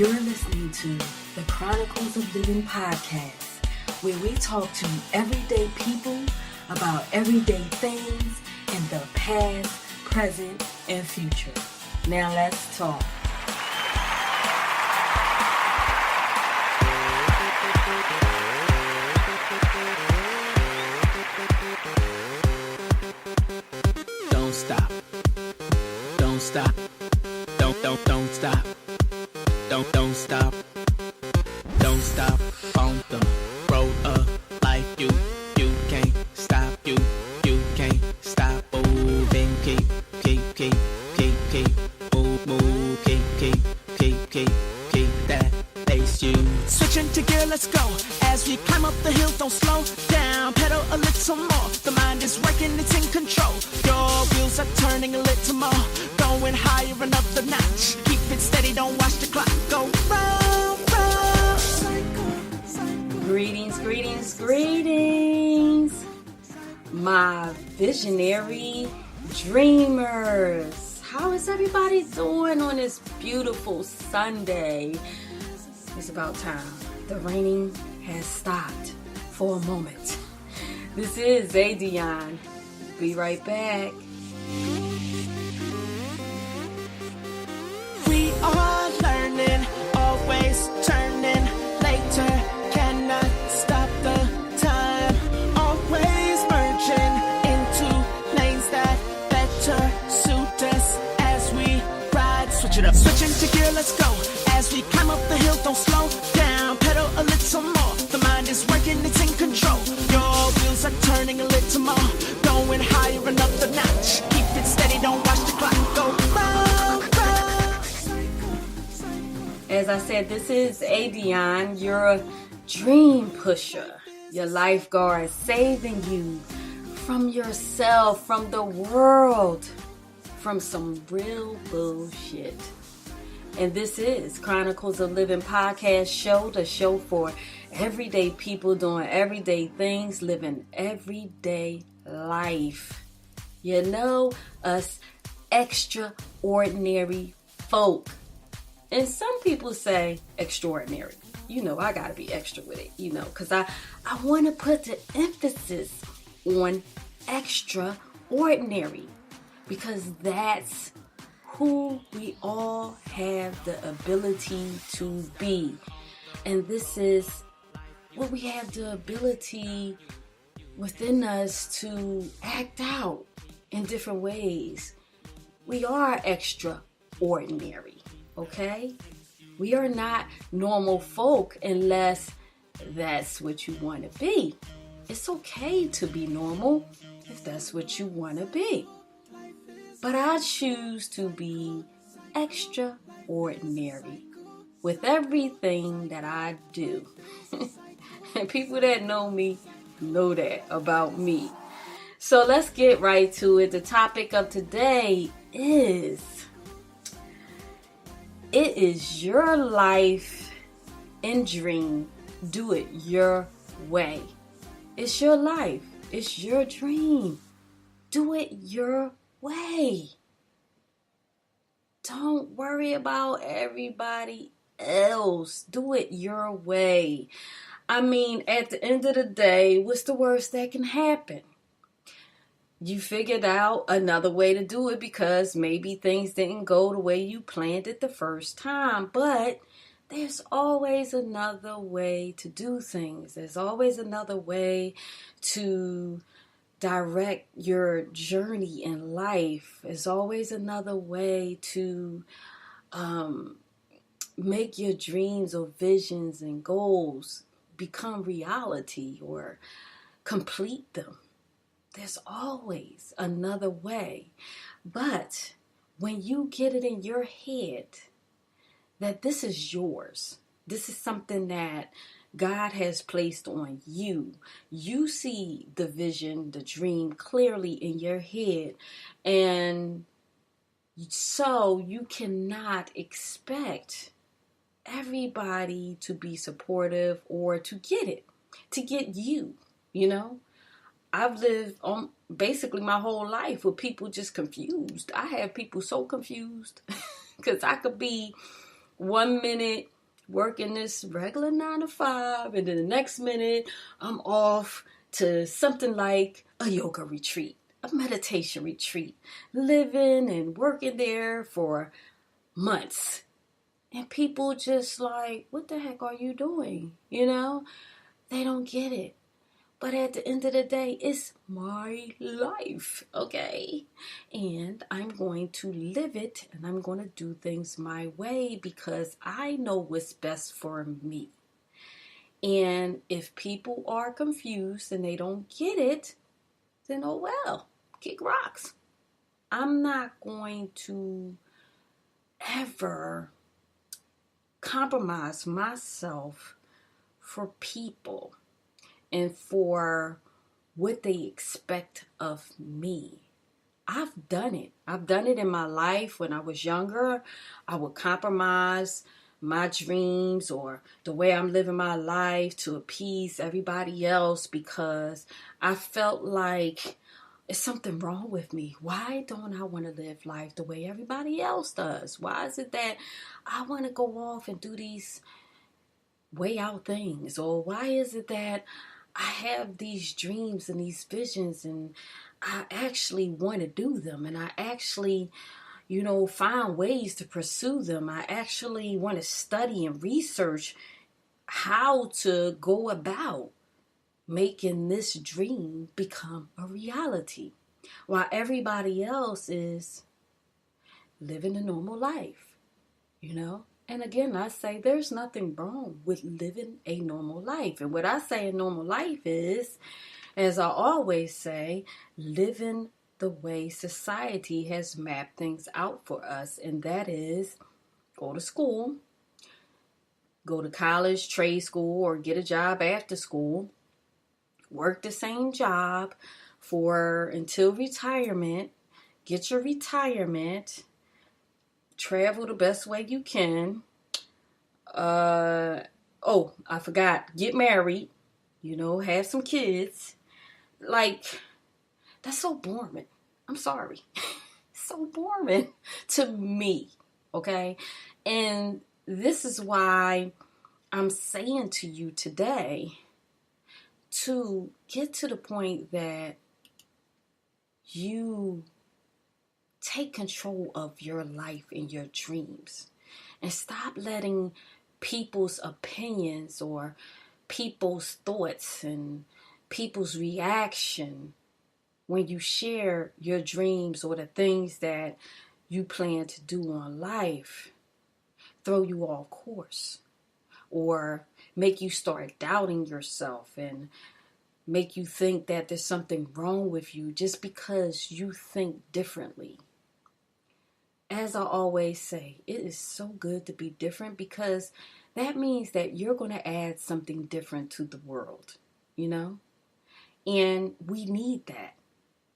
You're listening to the Chronicles of Living podcast, where we talk to everyday people about everyday things in the past, present, and future. Now let's talk. Don't stop. Don't stop. Don't stop. Don't stop. Don't stop on the road of life. You can't stop. You can't stop moving. Keep move. Keep that pace. You switching to gear. Let's go as we climb up the hill. Don't slow down. Pedal a little more. The mind is working. It's in control. Your wheels are turning a little more. Going higher another notch. Keep it steady. Don't watch the clock go round. Greetings, my visionary dreamers. How is everybody doing on this beautiful Sunday? It's about time. The raining has stopped for a moment. This is Adionne. Be right back. We are learning, always turning later. Cannot stop the time. Always merging into lanes that better suit us as we ride. Switch it up. Switching to gear, let's go. As we climb up the hill, don't slow down. Pedal a little more. The mind is working, it's in control. Your wheels are turning a little more. Going higher another notch. Keep it steady, don't watch the clock go round. As I said, this is Adionne, your dream pusher, your lifeguard, saving you from yourself, from the world, from some real bullshit. And this is Chronicles of Living podcast show, the show for everyday people doing everyday things, living everyday life. You know, us extraordinary folk. And some people say extraordinary. You know, I gotta be extra with it, because I want to put the emphasis on extraordinary, because that's who we all have the ability to be. And this is what we have the ability within us to act out in different ways. We are extraordinary, okay? We are not normal folk unless that's what you want to be. It's okay to be normal if that's what you want to be. But I choose to be extraordinary with everything that I do. And people that know me know that about me. So let's get right to it. The topic of today is... it is your life and dream. Do it your way. It's your life. It's your dream. Do it your way. Don't worry about everybody else. Do it your way. I mean, at the end of the day, what's the worst that can happen? You figured out another way to do it because maybe things didn't go the way you planned it the first time. But there's always another way to do things. There's always another way to direct your journey in life. There's always another way to make your dreams or visions and goals become reality or complete them. There's always another way. But when you get it in your head that this is yours, this is something that God has placed on you, you see the vision, the dream clearly in your head. And so you cannot expect everybody to be supportive or to get you, I've lived on basically my whole life with people just confused. I have people so confused because I could be 1 minute working this regular 9 to 5, and then the next minute I'm off to something like a yoga retreat, a meditation retreat, living and working there for months. And people just like, what the heck are you doing? You know, they don't get it. But at the end of the day, it's my life, okay? And I'm going to live it, and I'm going to do things my way because I know what's best for me. And if people are confused and they don't get it, then oh well, kick rocks. I'm not going to ever compromise myself for people and for what they expect of me. I've done it. I've done it in my life. When I was younger, I would compromise my dreams or the way I'm living my life to appease everybody else because I felt like it's something wrong with me. Why don't I want to live life the way everybody else does? Why is it that I want to go off and do these way out things? Or why is it that I have these dreams and these visions and I actually want to do them and I actually, find ways to pursue them. I actually want to study and research how to go about making this dream become a reality while everybody else is living a normal life, And again, I say there's nothing wrong with living a normal life. And what I say a normal life is, as I always say, living the way society has mapped things out for us. And that is go to school, go to college, trade school, or get a job after school, work the same job until retirement, get your retirement, travel the best way you can. I forgot, get married, have some kids. Like, that's so boring. I'm sorry. So boring to me, okay? And this is why I'm saying to you today to get to the point that you take control of your life and your dreams and stop letting people's opinions or people's thoughts and people's reaction when you share your dreams or the things that you plan to do on life throw you off course or make you start doubting yourself and make you think that there's something wrong with you just because you think differently. As I always say, it is so good to be different because that means that you're going to add something different to the world, And we need that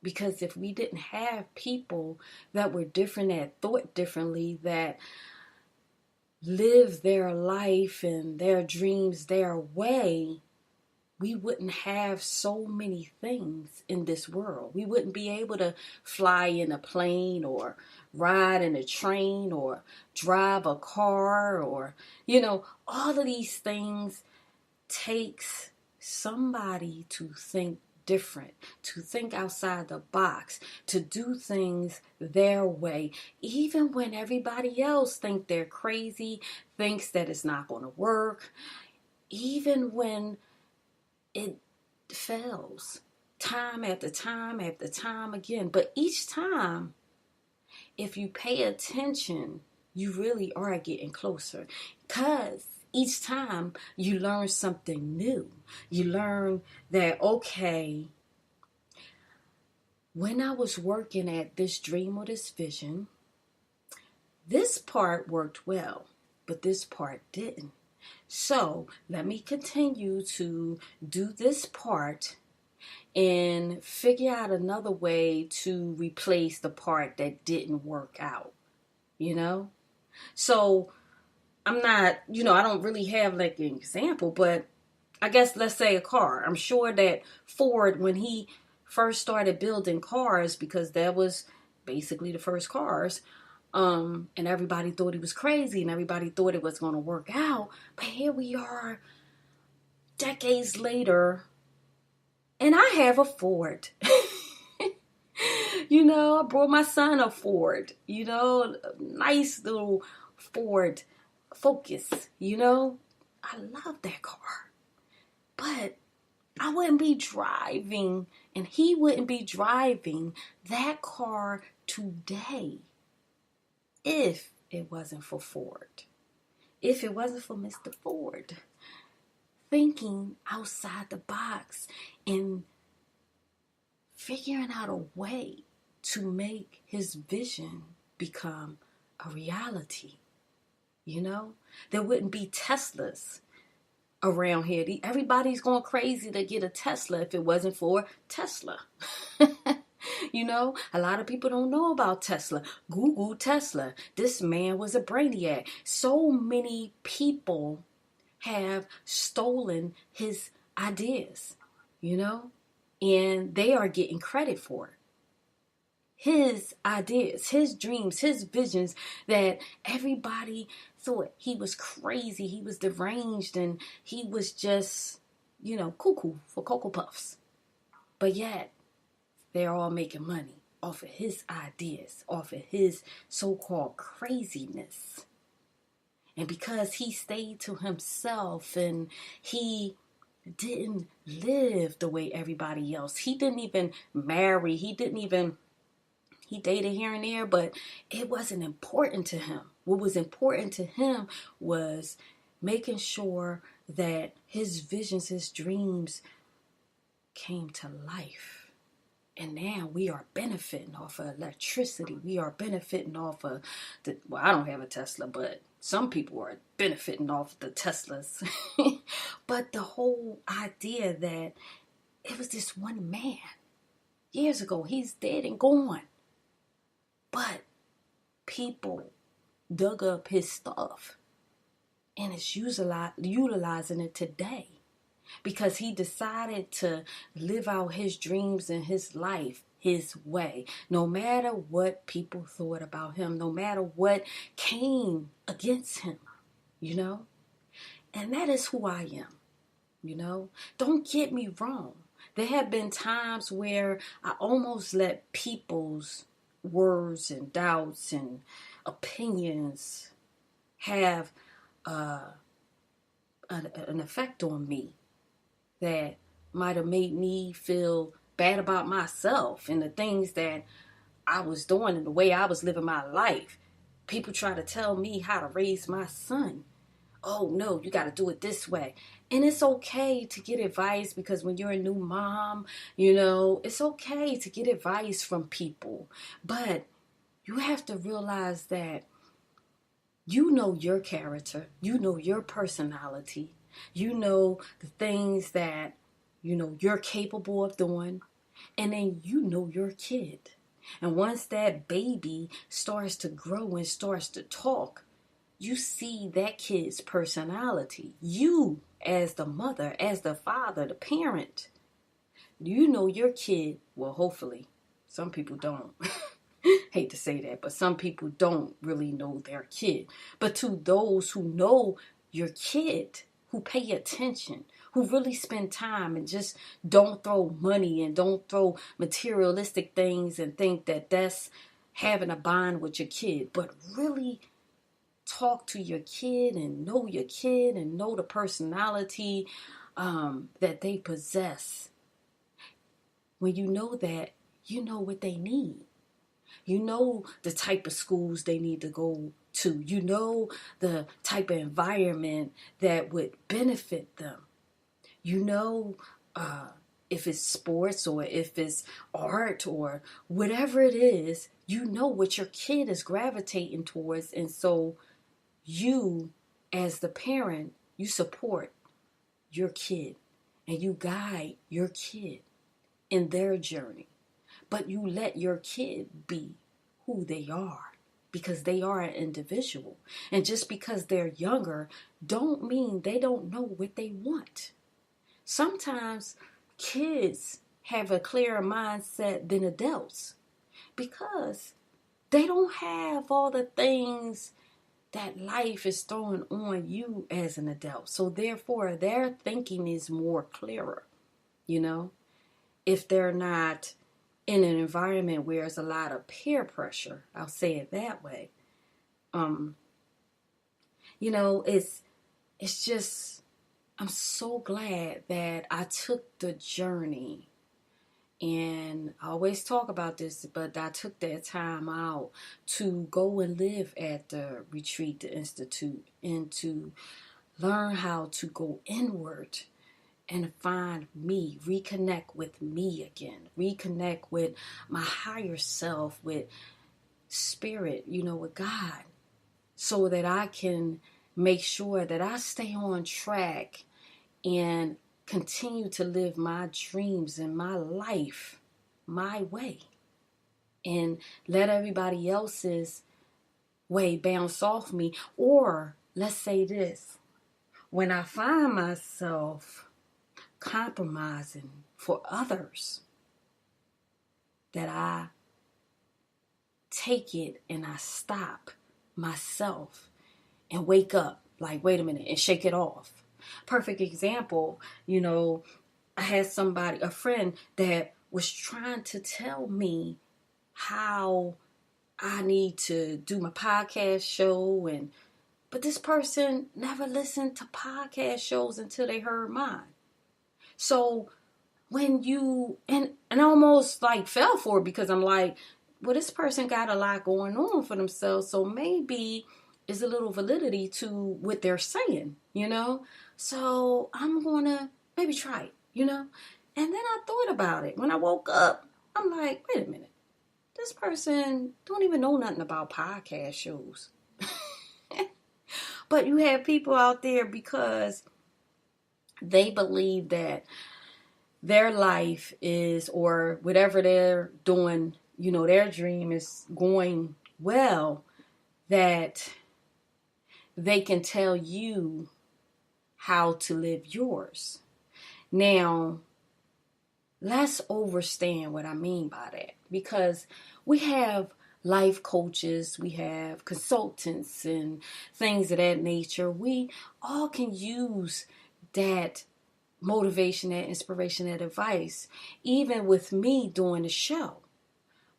because if we didn't have people that were different, that thought differently, that live their life and their dreams their way, we wouldn't have so many things in this world. We wouldn't be able to fly in a plane or ride in a train or drive a car or, all of these things takes somebody to think different, to think outside the box, to do things their way, even when everybody else thinks they're crazy, thinks that it's not going to work, even when it fails time after time after time again. But each time, if you pay attention, you really are getting closer because each time you learn something new. You learn that, okay, when I was working at this dream or this vision, this part worked well, but this part didn't. So let me continue to do this part and figure out another way to replace the part that didn't work out, So I'm not, I don't really have like an example, but I guess let's say a car. I'm sure that Ford, when he first started building cars, because that was basically the first cars, And everybody thought he was crazy and everybody thought it was going to work out. But here we are decades later and I have a Ford. I brought my son a Ford, a nice little Ford Focus, I love that car. But I wouldn't be driving and he wouldn't be driving that car today if it wasn't for Ford. If it wasn't for Mr. Ford thinking outside the box and figuring out a way to make his vision become a reality. There wouldn't be Teslas around here. Everybody's going crazy to get a Tesla if it wasn't for Tesla. A lot of people don't know about Tesla. Google Tesla. This man was a brainiac. So many people have stolen his ideas, and they are getting credit for it. His ideas, his dreams, his visions that everybody thought he was crazy, he was deranged, and he was just, cuckoo for Cocoa Puffs. But yet, they're all making money off of his ideas, off of his so-called craziness. And because he stayed to himself and he didn't live the way everybody else, he didn't even marry, he dated here and there, but it wasn't important to him. What was important to him was making sure that his visions, his dreams came to life. And now we are benefiting off of electricity. We are benefiting off of I don't have a Tesla, but some people are benefiting off the Teslas. But the whole idea that it was this one man years ago, he's dead and gone. But people dug up his stuff and is utilizing it today because he decided to live out his dreams and his life his way. No matter what people thought about him, no matter what came against him, And that is who I am, Don't get me wrong. There have been times where I almost let people's words and doubts and opinions have an effect on me that might have made me feel bad about myself and the things that I was doing and the way I was living my life. People try to tell me how to raise my son. Oh no, you got to do it this way. And it's okay to get advice because when you're a new mom, it's okay to get advice from people. But you have to realize that you know your character, you know your personality, you know the things that, you're capable of doing. And then you know your kid. And once that baby starts to grow and starts to talk, you see that kid's personality. You, as the mother, as the father, the parent, you know your kid. Well, hopefully, some people don't. Hate to say that, but some people don't really know their kid. But to those who know your kid, who pay attention, who really spend time and just don't throw money and don't throw materialistic things and think that that's having a bond with your kid, but really talk to your kid and know your kid and know the personality that they possess. When you know that, you know what they need. You know the type of schools they need to go to. You know the type of environment that would benefit them. You know if it's sports or if it's art or whatever it is, you know what your kid is gravitating towards. And so you, as the parent, you support your kid and you guide your kid in their journey. But you let your kid be who they are because they are an individual. And just because they're younger don't mean they don't know what they want. Sometimes kids have a clearer mindset than adults because They don't have all the things that life is throwing on you as an adult. So therefore, their thinking is more clearer, you know, if they're not in an environment where there's a lot of peer pressure. I'll say it that way. You know, it's just, I'm so glad that I took the journey. And I always talk about this, but I took that time out to go and live at the retreat, the institute, and to learn how to go inward and find me, reconnect with me again, reconnect with my higher self, with spirit, you know, with God, so that I can make sure that I stay on track and continue to live my dreams and my life my way, and let everybody else's way bounce off me. Or let's say this, when I find myself compromising for others, that I take it and I stop myself and wake up, like, wait a minute, and shake it off. Perfect example, you know, I had somebody, a friend, that was trying to tell me how I need to do my podcast show, but this person never listened to podcast shows until they heard mine. So when you, and I almost like fell for it, because I'm like, well, this person got a lot going on for themselves, so maybe is a little validity to what they're saying, you know? So I'm going to maybe try it, you know? And then I thought about it. When I woke up, I'm like, wait a minute. This person don't even know nothing about podcast shows. But you have people out there because they believe that their life is, or whatever they're doing, you know, their dream is going well, that they can tell you how to live yours. Now, let's understand what I mean by that, because we have life coaches, we have consultants and things of that nature. We all can use that motivation, that inspiration, that advice, even with me doing the show.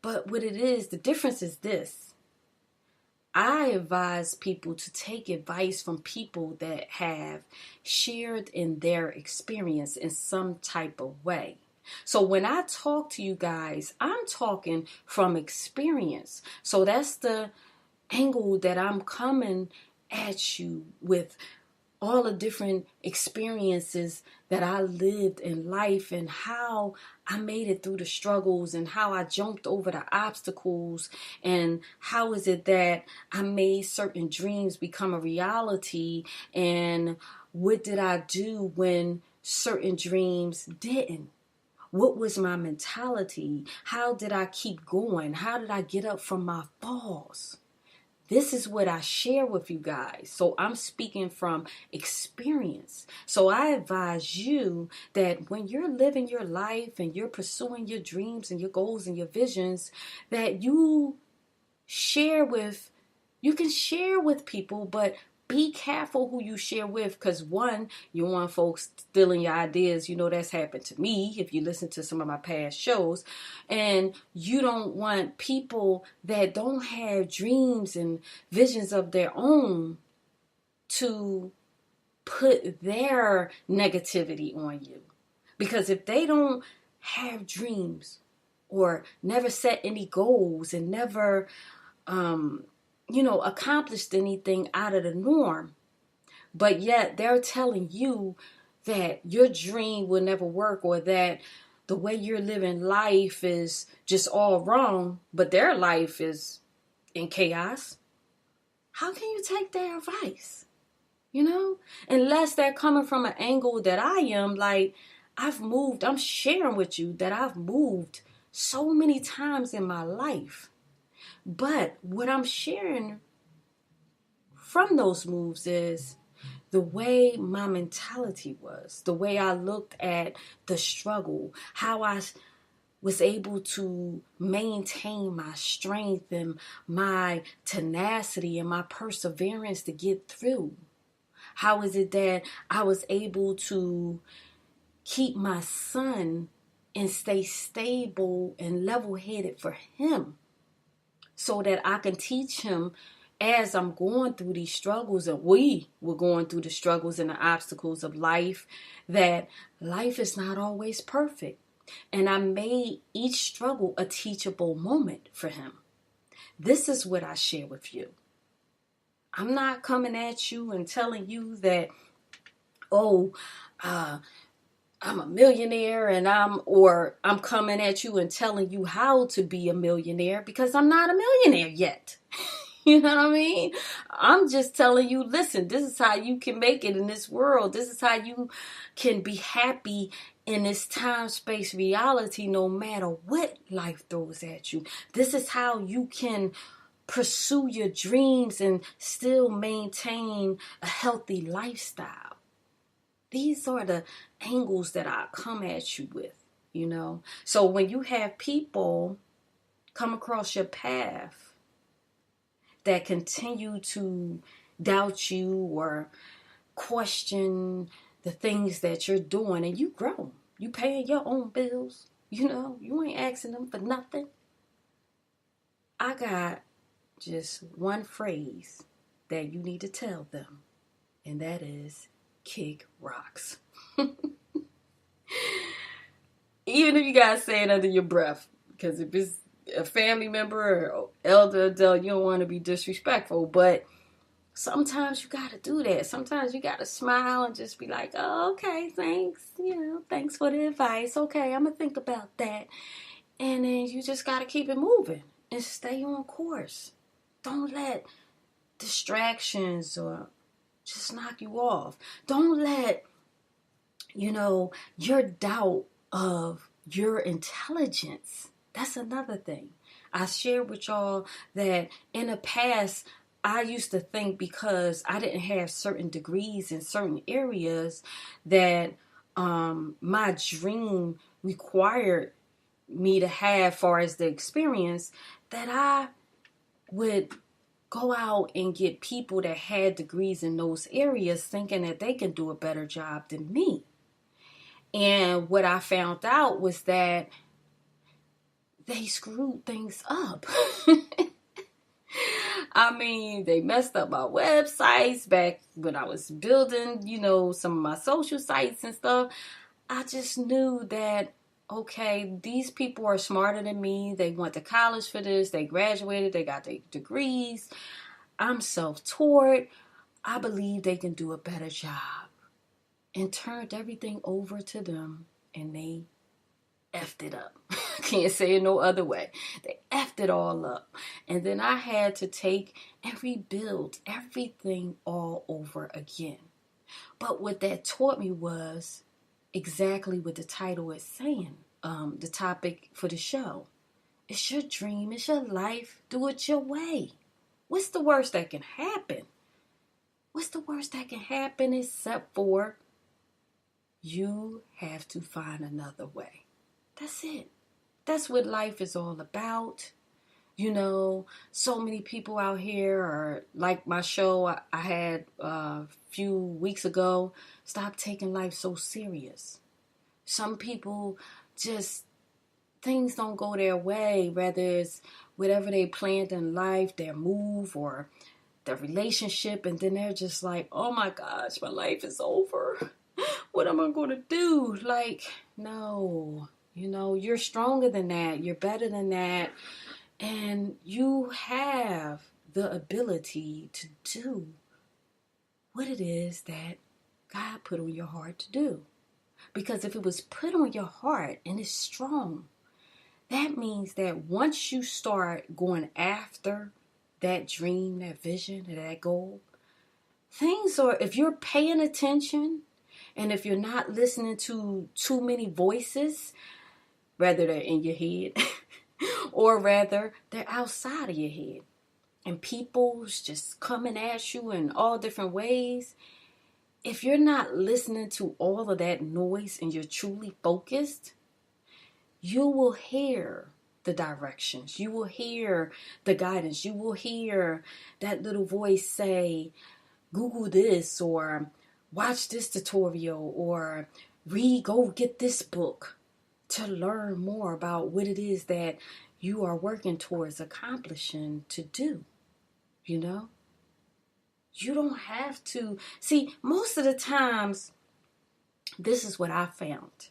But what it is, the difference is this. I advise people to take advice from people that have shared in their experience in some type of way. So when I talk to you guys, I'm talking from experience. So that's the angle that I'm coming at you with, all the different experiences that I lived in life, and how I made it through the struggles, and how I jumped over the obstacles, and how is it that I made certain dreams become a reality, and what did I do when certain dreams didn't? What was my mentality? How did I keep going? How did I get up from my falls? This is what I share with you guys. So I'm speaking from experience. So I advise you that when you're living your life and you're pursuing your dreams and your goals and your visions, that you can share with people, but be careful who you share with, because one, you want folks stealing your ideas. You know, that's happened to me if you listen to some of my past shows. And you don't want people that don't have dreams and visions of their own to put their negativity on you. Because if they don't have dreams or never set any goals and never accomplished anything out of the norm, but yet they're telling you that your dream will never work, or that the way you're living life is just all wrong, but their life is in chaos, how can you take their advice? You know, unless they're coming from an angle that I am, like, I'm sharing with you that I've moved so many times in my life. But what I'm sharing from those moves is the way my mentality was, the way I looked at the struggle, how I was able to maintain my strength and my tenacity and my perseverance to get through? How is it that I was able to keep my son and stay stable and level-headed for him so that I can teach him as I'm going through these struggles, and we were going through the struggles and the obstacles of life, that life is not always perfect. And I made each struggle a teachable moment for him. This is what I share with you. I'm not coming at you and telling you that, I'm a millionaire and I'm coming at you and telling you how to be a millionaire, because I'm not a millionaire yet. You know what I mean? I'm just telling you, listen, this is how you can make it in this world. This is how you can be happy in this time-space reality no matter what life throws at you. This is how you can pursue your dreams and still maintain a healthy lifestyle. These are the angles that I come at you with, you know. So when you have people come across your path that continue to doubt you or question the things that you're doing, and you grow, you paying your own bills, you know, you ain't asking them for nothing. I got just one phrase that you need to tell them, and that is kick rocks. Even if you guys say it under your breath, because if it's a family member or elder adult, you don't want to be disrespectful, but sometimes you got to do that. Sometimes you got to smile and just be like, oh, okay, thanks. You know, thanks for the advice. Okay, I'm going to think about that. And then you just got to keep it moving and stay on course. Don't let distractions or just knock you off. Don't let, your doubt of your intelligence. That's another thing. I shared with y'all that in the past, I used to think because I didn't have certain degrees in certain areas that my dream required me to have, far as the experience, that I would go out and get people that had degrees in those areas thinking that they can do a better job than me. And what I found out was that they screwed things up. I mean, they messed up my websites back when I was building, some of my social sites and stuff. I just knew that, okay, these people are smarter than me. They went to college for this. They graduated. They got their degrees. I'm self-taught. I believe they can do a better job. And turned everything over to them, and they effed it up. Can't say it no other way. They effed it all up. And then I had to take and rebuild everything all over again. But what that taught me was exactly what the title is saying. The topic for the show. It's your dream. It's your life. Do it your way. What's the worst that can happen? What's the worst that can happen except for you have to find another way. That's it. That's what life is all about. So many people out here are like my show I had a few weeks ago. Stop taking life so serious. Some people just, things don't go their way, whether it's whatever they planned in life, their move or their relationship, and then they're just like, oh my gosh, my life is over. What am I going to do? Like, no, you're stronger than that. You're better than that. And you have the ability to do what it is that God put on your heart to do. Because if it was put on your heart and it's strong, that means that once you start going after that dream, that vision, that goal, if you're paying attention, and if you're not listening to too many voices, whether they're in your head or rather they're outside of your head, and people's just coming at you in all different ways, if you're not listening to all of that noise and you're truly focused, you will hear the directions. You will hear the guidance. You will hear that little voice say, Google this, or watch this tutorial, or go get this book to learn more about what it is that you are working towards accomplishing to do. You know? You don't have to. See, most of the times, this is what I found.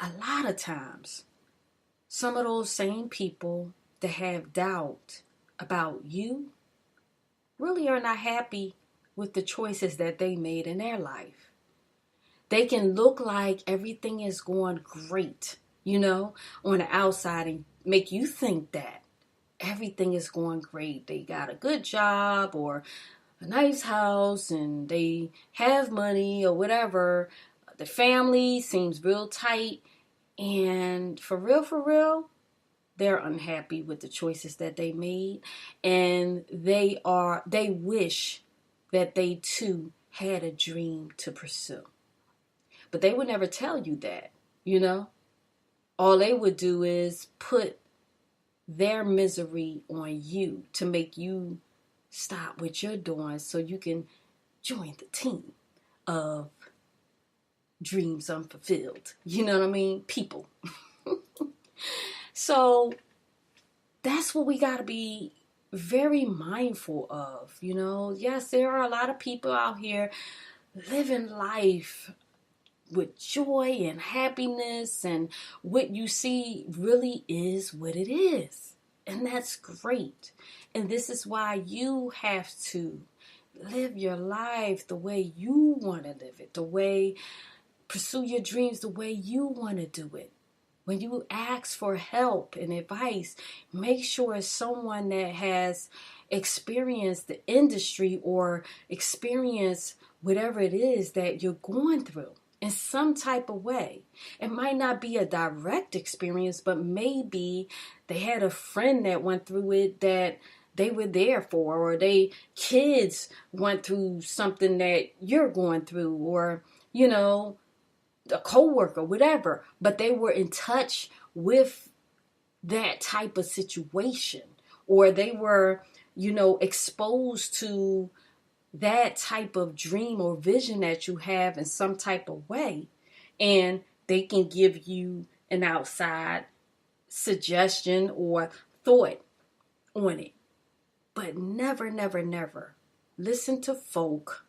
A lot of times, some of those same people that have doubt about you really are not happy with the choices that they made in their life. They can look like everything is going great, you know, on the outside, and make you think that everything is going great. They got a good job or a nice house and they have money or whatever. The family seems real tight, and for real, they're unhappy with the choices that they made, and they wish that they too had a dream to pursue. But they would never tell you that, you know? All they would do is put their misery on you to make you stop what you're doing so you can join the team of dreams unfulfilled. You know what I mean? People. So that's what we got to be very mindful of, you know? Yes, there are a lot of people out here living life with joy and happiness, and what you see really is what it is. And that's great. And this is why you have to live your life the way you want to live it, pursue your dreams the way you want to do it. When you ask for help and advice, make sure it's someone that has experienced the industry or experienced whatever it is that you're going through in some type of way. It might not be a direct experience, but maybe they had a friend that went through it that they were there for, or they kids went through something that you're going through, or, you know, a coworker, whatever, but they were in touch with that type of situation, or they were, you know, exposed to that type of dream or vision that you have in some type of way, and they can give you an outside suggestion or thought on it. But never listen to folk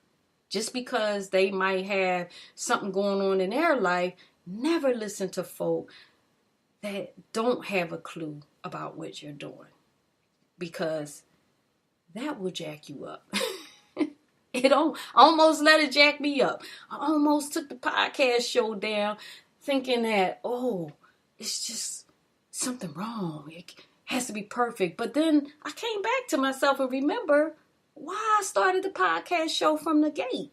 just because they might have something going on in their life. Never listen to folk that don't have a clue about what you're doing, because that will jack you up. It almost let it jack me up. I almost took the podcast show down thinking that, it's just something wrong. It has to be perfect. But then I came back to myself and remember why I started the podcast show from the gate.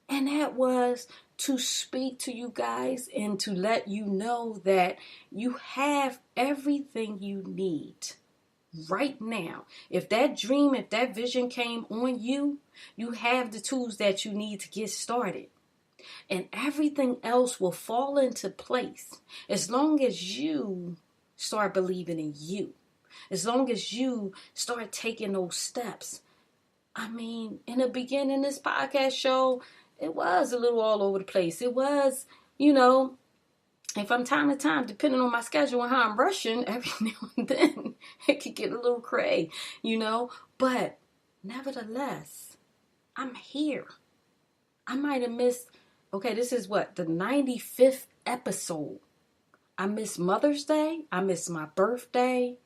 And that was to speak to you guys and to let you know that you have everything you need right now. If that dream, if that vision came on you, you have the tools that you need to get started. And everything else will fall into place as long as you start believing in you. As long as you start taking those steps. I mean, in the beginning, this podcast show, it was a little all over the place. It was, you know, and from time to time, depending on my schedule and how I'm rushing, every now and then, it could get a little cray, you know. But nevertheless, I'm here. I might have missed, this is the 95th episode. I missed Mother's Day. I missed my birthday.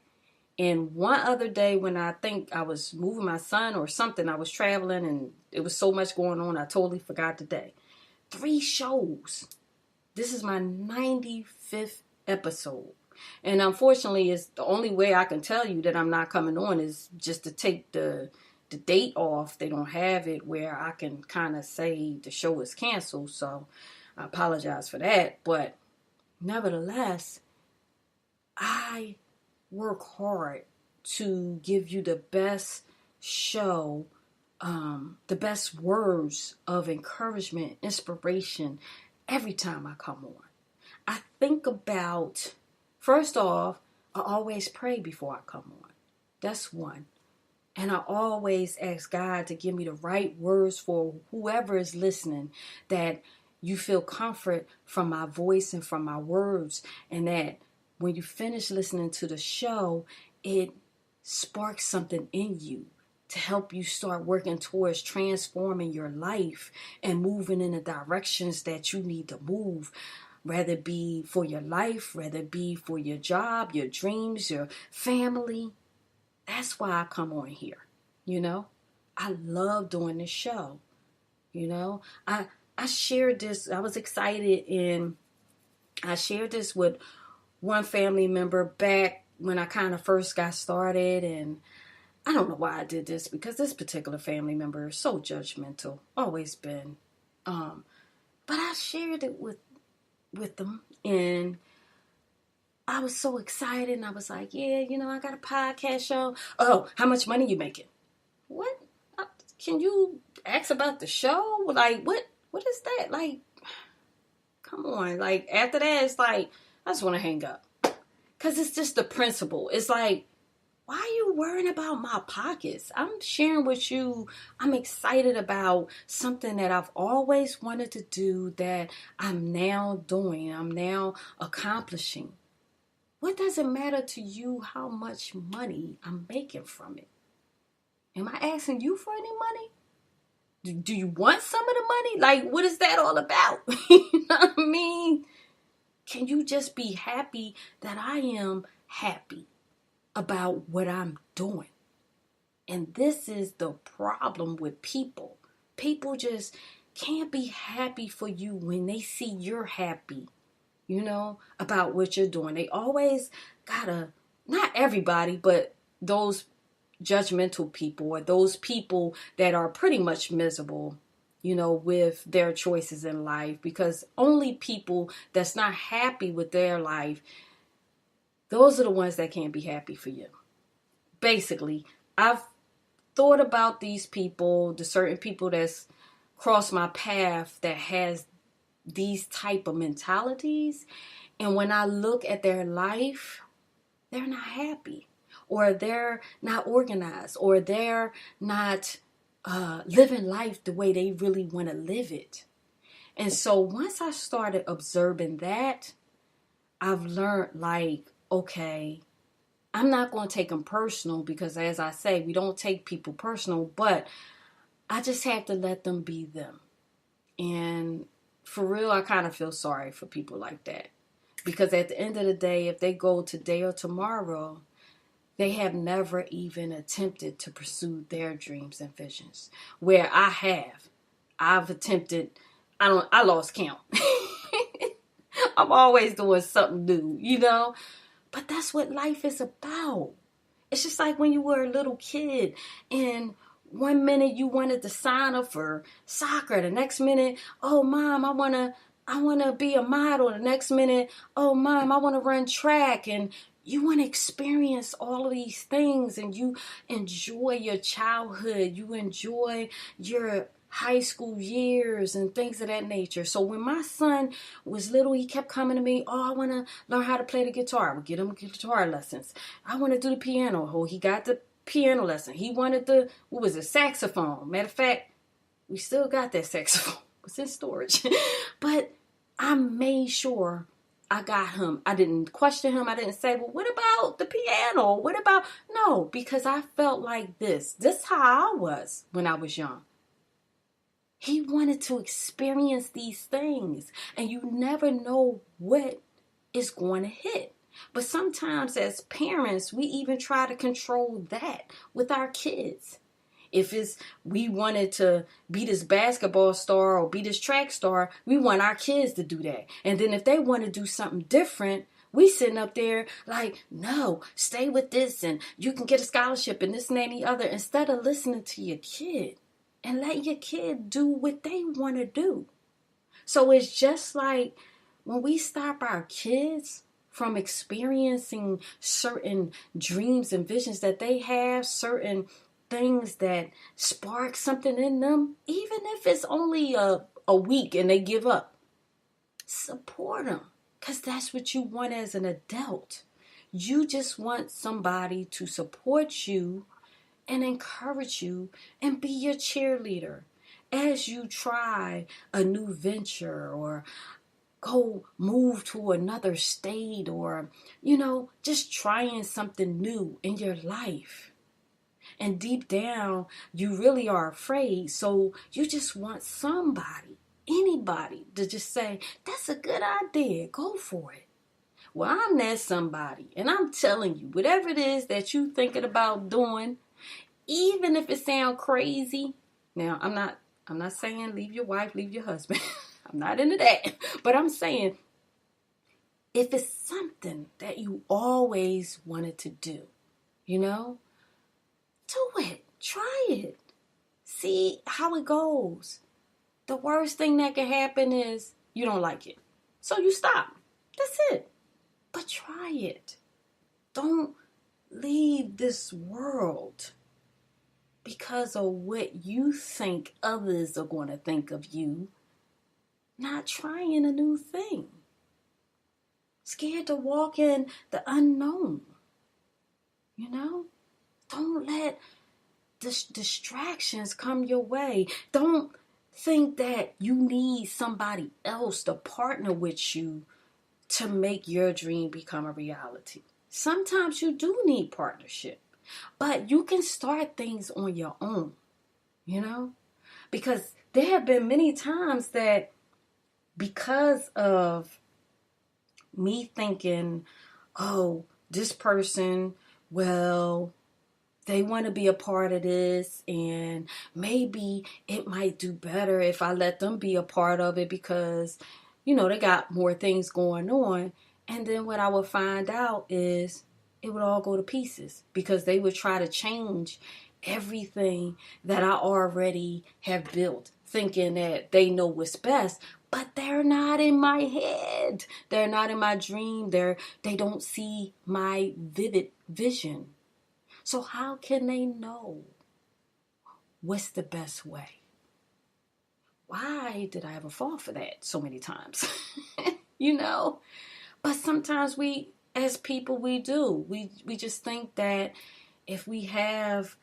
And one other day when I think I was moving my son or something, I was traveling and it was so much going on, I totally forgot the day. 3 shows. This is my 95th episode. And unfortunately, it's the only way I can tell you that I'm not coming on is just to take the date off. They don't have it where I can kind of say the show is canceled. So I apologize for that. But nevertheless, I work hard to give you the best show, the best words of encouragement, inspiration every time I come on. I think about First off, I always pray before I come on. That's one. And I always ask God to give me the right words for whoever is listening, that you feel comfort from my voice and from my words, and that when you finish listening to the show, it sparks something in you to help you start working towards transforming your life and moving in the directions that you need to move, whether it be for your life, whether it be for your job, your dreams, your family. That's why I come on here, I love doing this show, I shared this, I was excited, and I shared this with one family member back when I kind of first got started, and I don't know why I did this, because this particular family member is so judgmental, always been, but I shared it with them, and I was so excited, and I was like, yeah, I got a podcast show. Oh, how much money you making? What? Can you ask about the show? Like, what is that? Like, come on. Like, after that, it's like, I just want to hang up. Because it's just the principle. It's like, why are you worrying about my pockets? I'm sharing with you, I'm excited about something that I've always wanted to do that I'm now doing. I'm now accomplishing. What does it matter to you how much money I'm making from it? Am I asking you for any money? Do you want some of the money? Like, what is that all about? You know what I mean? Can you just be happy that I am happy about what I'm doing? And this is the problem with people. People just can't be happy for you when they see you're happy, about what you're doing. They always gotta, not everybody, but those judgmental people, or those people that are pretty much miserable, with their choices in life, because only people that's not happy with their life, those are the ones that can't be happy for you. Basically, I've thought about these people, the certain people that's crossed my path that has these type of mentalities, and when I look at their life, they're not happy, or they're not organized, or they're not living life the way they really want to live it. And so once I started observing that, I've learned, like, okay, I'm not going to take them personal, because as I say, we don't take people personal, but I just have to let them be them. And for real, I kind of feel sorry for people like that, because at the end of the day, if they go today or tomorrow, they have never even attempted to pursue their dreams and visions. Where I've attempted, I lost count. I'm always doing something new, But that's what life is about. It's just like when you were a little kid, and one minute you wanted to sign up for soccer. The next minute, oh, Mom, I want to be a model. The next minute, oh, Mom, I want to run track. And you want to experience all of these things, and you enjoy your childhood. You enjoy your high school years and things of that nature. So when my son was little, he kept coming to me, oh, I want to learn how to play the guitar. I would get him guitar lessons. I want to do the piano. Oh, he got the piano lesson. He wanted the, saxophone. Matter of fact, we still got that saxophone. It's in storage. But I made sure I got him. I didn't question him. I didn't say, well, what about the piano? What about, no, because I felt like this. This is how I was when I was young. He wanted to experience these things, and you never know what is going to hit. But sometimes as parents, we even try to control that with our kids. If we wanted to be this basketball star or be this track star, we want our kids to do that. And then if they want to do something different, we sitting up there like, no, stay with this, and you can get a scholarship and this and that and the other, instead of listening to your kid and let your kid do what they want to do. So it's just like when we stop our kids from experiencing certain dreams and visions that they have, certain things that spark something in them, even if it's only a week and they give up, support them. Because that's what you want as an adult. You just want somebody to support you and encourage you and be your cheerleader as you try a new venture or go move to another state or, just trying something new in your life. And deep down, you really are afraid. So you just want somebody, anybody, to just say, that's a good idea. Go for it. Well, I'm that somebody. And I'm telling you, whatever it is that you're thinking about doing, even if it sounds crazy. Now, I'm not saying leave your wife, leave your husband. I'm not into that. But I'm saying, if it's something that you always wanted to do, do it. Try it. See how it goes. The worst thing that can happen is you don't like it. So you stop. That's it. But try it. Don't leave this world because of what you think others are going to think of you, not trying a new thing. Scared to walk in the unknown. Don't let distractions come your way. Don't think that you need somebody else to partner with you to make your dream become a reality. Sometimes you do need partnership, but you can start things on your own, because there have been many times that because of me thinking, oh, this person, well, they want to be a part of this, and maybe it might do better if I let them be a part of it because, they got more things going on. And then what I would find out is it would all go to pieces because they would try to change everything that I already have built, thinking that they know what's best, but they're not in my head. They're not in my dream. They don't see my vivid vision. So how can they know what's the best way? Why did I ever fall for that so many times? But sometimes we, as people, we do. We just think that if we have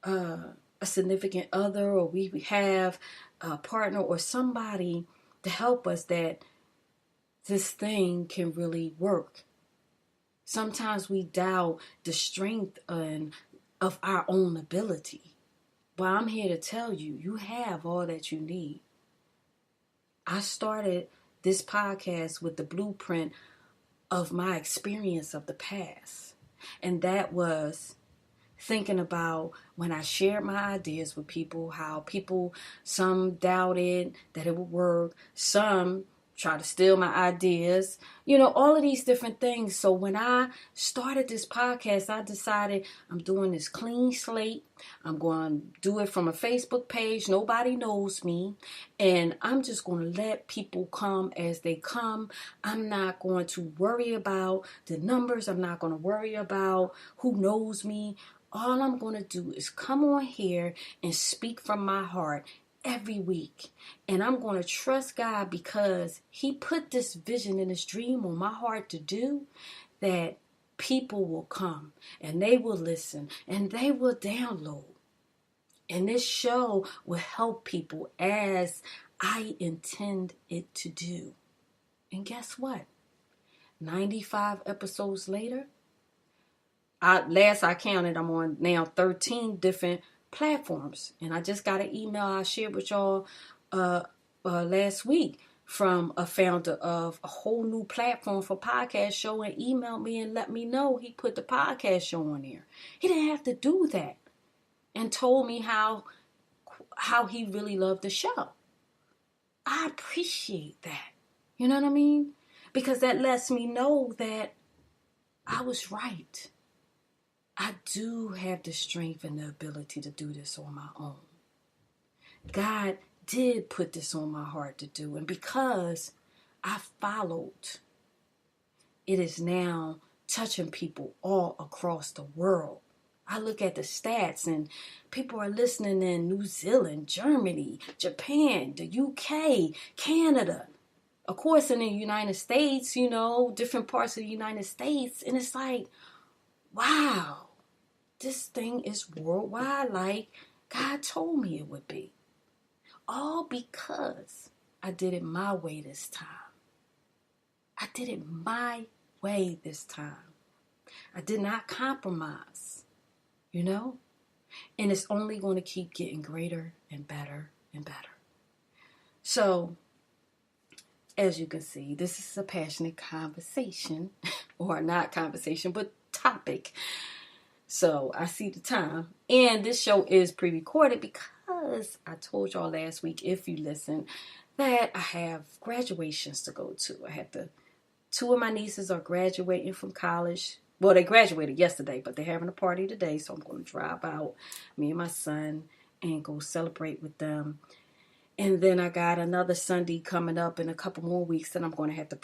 a significant other or we have a partner or somebody to help us, that this thing can really work. Sometimes we doubt the strength of our own ability. But I'm here to tell you, you have all that you need. I started this podcast with the blueprint of my experience of the past. And that was thinking about when I shared my ideas with people, how people, some doubted that it would work, some try to steal my ideas, all of these different things. So when I started this podcast, I decided I'm doing this clean slate. I'm going to do it from a Facebook page. Nobody knows me. And I'm just going to let people come as they come. I'm not going to worry about the numbers. I'm not going to worry about who knows me. All I'm going to do is come on here and speak from my heart every week. And I'm going to trust God because He put this vision and this dream on my heart to do, that people will come and they will listen and they will download. And this show will help people as I intend it to do. And guess what? 95 episodes later, last I counted, I'm on now 13 different platforms. And I just got an email I shared with y'all last week from a founder of a whole new platform for podcast show, and emailed me and let me know he put the podcast show on there. He didn't have to do that, and told me how he really loved the show. I appreciate that. You know what I mean? Because that lets me know that I was right. I do have the strength and the ability to do this on my own. God did put this on my heart to do. And because I followed, it is now touching people all across the world. I look at the stats and people are listening in New Zealand, Germany, Japan, the UK, Canada. Of course, in the United States, different parts of the United States, and it's like, wow, this thing is worldwide like God told me it would be. All because I did it my way this time. I did it my way this time. I did not compromise, And it's only going to keep getting greater and better and better. So, as you can see, this is a passionate conversation, or not conversation, but topic. So I see the time. And this show is pre-recorded because I told y'all last week, if you listen, that I have graduations to go to. Two of my nieces are graduating from college. Well, they graduated yesterday, but they're having a party today. So I'm going to drive out, me and my son, and go celebrate with them. And then I got another Sunday coming up in a couple more weeks that I'm going to have to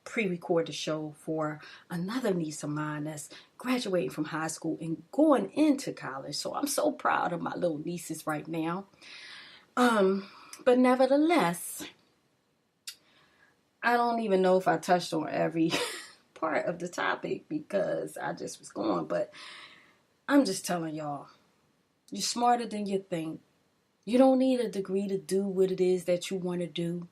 pre-record the show for another niece of mine that's graduating from high school and going into college. So I'm so proud of my little nieces right now. But nevertheless, I don't even know if I touched on every part of the topic because I just was going. But I'm just telling y'all, you're smarter than you think. You don't need a degree to do what it is that you want to do.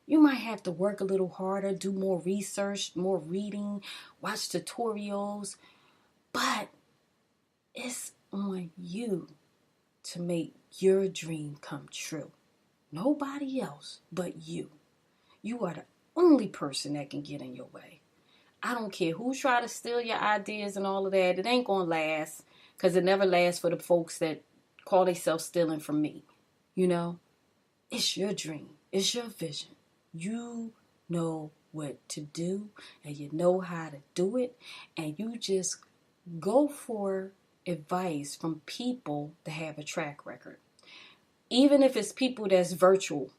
You might have to work a little harder, do more research, more reading, watch tutorials. But it's on you to make your dream come true. Nobody else but you. You are the only person that can get in your way. I don't care who try to steal your ideas and all of that. It ain't going to last because it never lasts for the folks that call themselves stealing from me. It's your dream. It's your vision. You know what to do and you know how to do it. And you just go for advice from people that have a track record. Even if it's people that's virtual,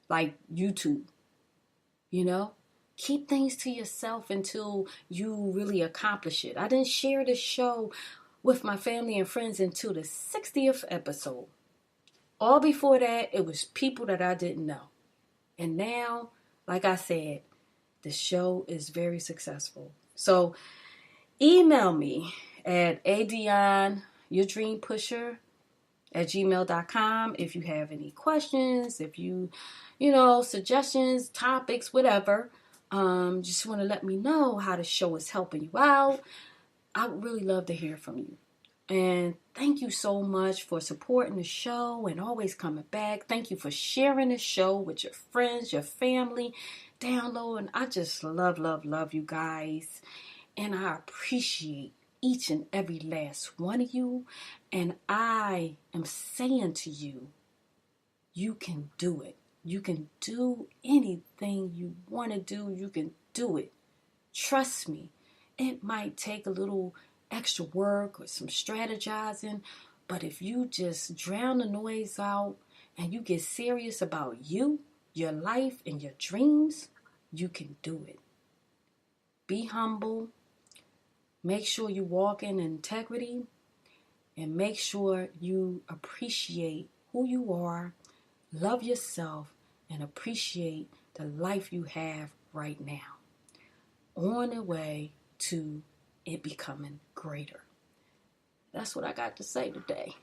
like YouTube, keep things to yourself until you really accomplish it. I didn't share this show with my family and friends until the 60th episode. All before that, it was people that I didn't know. And now, like I said, the show is very successful. So email me at adionne-your-dream-pusher @gmail.com if you have any questions, if you suggestions, topics, whatever. Just want to let me know how the show is helping you out. I would really love to hear from you. And thank you so much for supporting the show and always coming back. Thank you for sharing the show with your friends, your family, downloading. I just love you guys. And I appreciate each and every last one of you. And I am saying to you, you can do it. You can do anything you want to do. You can do it. Trust me. It might take a little extra work or some strategizing, but if you just drown the noise out and you get serious about you, your life, and your dreams, you can do it. Be humble. Make sure you walk in integrity, and make sure you appreciate who you are, love yourself, and appreciate the life you have right now. On the way to it becoming greater. That's what I got to say today.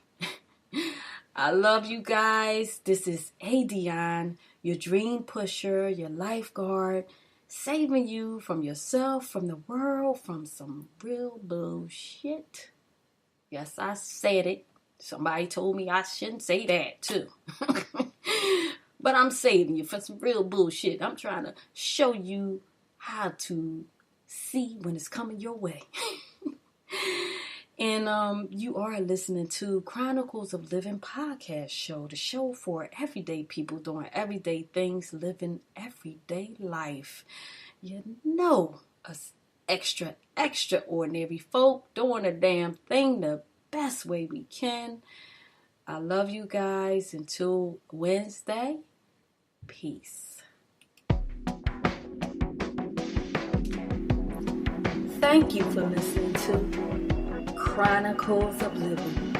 I love you guys. This is Adionne, your dream pusher, your lifeguard, saving you from yourself, from the world, from some real bullshit. Yes, I said it. Somebody told me I shouldn't say that too. But I'm saving you from some real bullshit. I'm trying to show you how to see when it's coming your way. And you are listening to Chronicles-of-Livin-podcast show, the show for everyday people doing everyday things, living everyday life. Us extraordinary folk doing a damn thing the best way we can. I love you guys. Until Wednesday, peace. Thank you for listening to Chronicles of Living,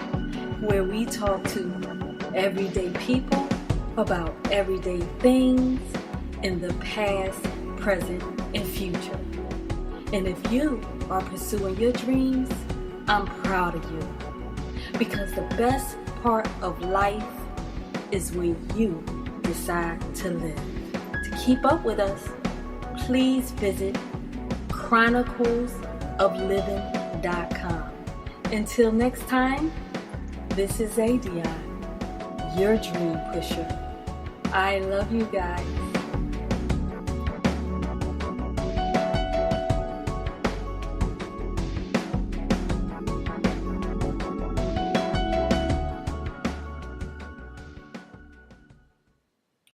where we talk to everyday people about everyday things in the past, present, and future. And if you are pursuing your dreams, I'm proud of you. Because the best part of life is when you decide to live. To keep up with us, please visit chronicles-of-livin-podcast. Until next time, this is Adionne, your dream pusher. I love you guys.